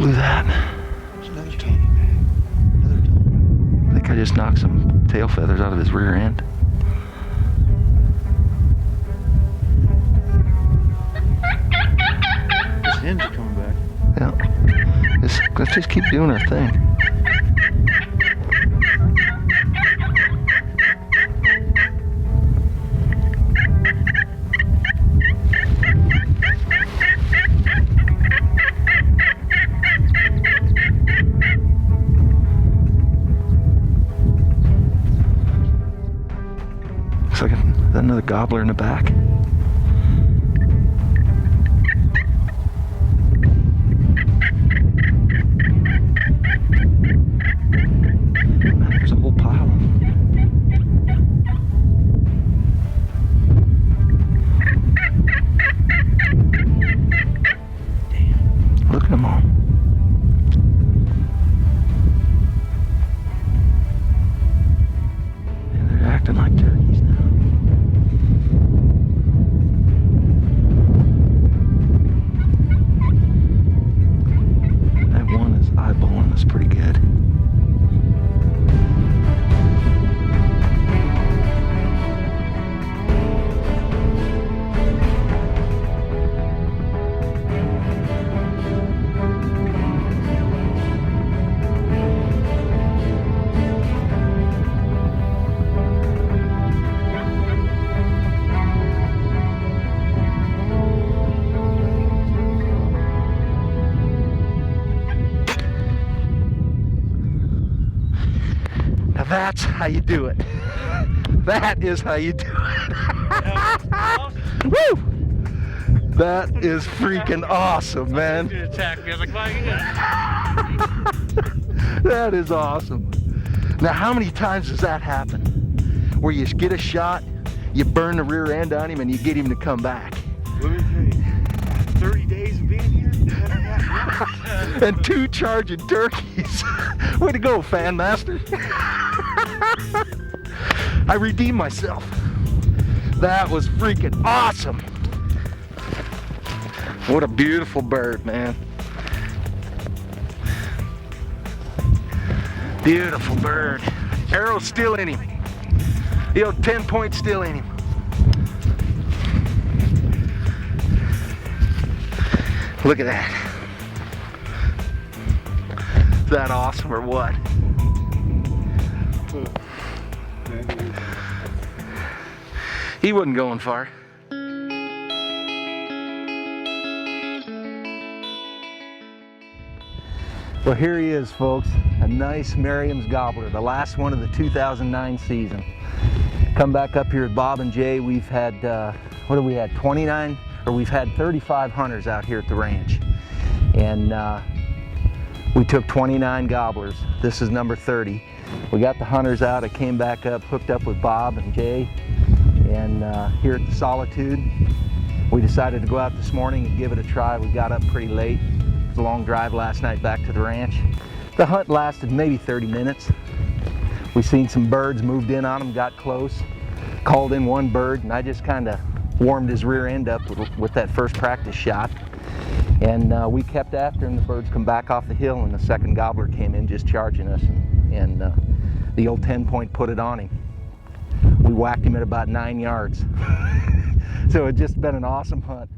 blew that. There's another Tony back. Another Tony. I think I just knocked some tail feathers out of his rear end. His hens are coming back. Yeah. Let's just keep doing our thing. Looks like another gobbler in the back. There's a whole pile of them. Damn. Look at them all. And they're acting like turkeys now. That one is eyeballing us pretty good. Now that's how you do it. That is how you do it. Woo! That is freaking awesome, man. That is awesome. Now how many times does that happen? Where you get a shot, you burn the rear end on him, and you get him to come back. Let me tell you, 30 days of being here, and 2 charging turkeys. Way to go, fan master. I redeemed myself. That was freaking awesome. What a beautiful bird, man. Beautiful bird. Arrow's still in him. The old 10-point still in him. Look at that. Is that awesome or what? He wasn't going far. Well, here he is, folks. A nice Merriams gobbler, the last one of the 2009 season. Come back up here with Bob and Jay. We've had, what have we had, 29? Or we've had 35 hunters out here at the ranch. And we took 29 gobblers. This is number 30. We got the hunters out. I came back up, hooked up with Bob and Jay. And here at the Solitude, we decided to go out this morning and give it a try. We got up pretty late. It was a long drive last night back to the ranch. The hunt lasted maybe 30 minutes. We seen some birds, moved in on them, got close, called in one bird, and I just kind of warmed his rear end up with that first practice shot. And we kept after him. The birds come back off the hill, and the second gobbler came in just charging us, and the old 10-point put it on him. We whacked him at about 9 yards. So it's just been an awesome hunt.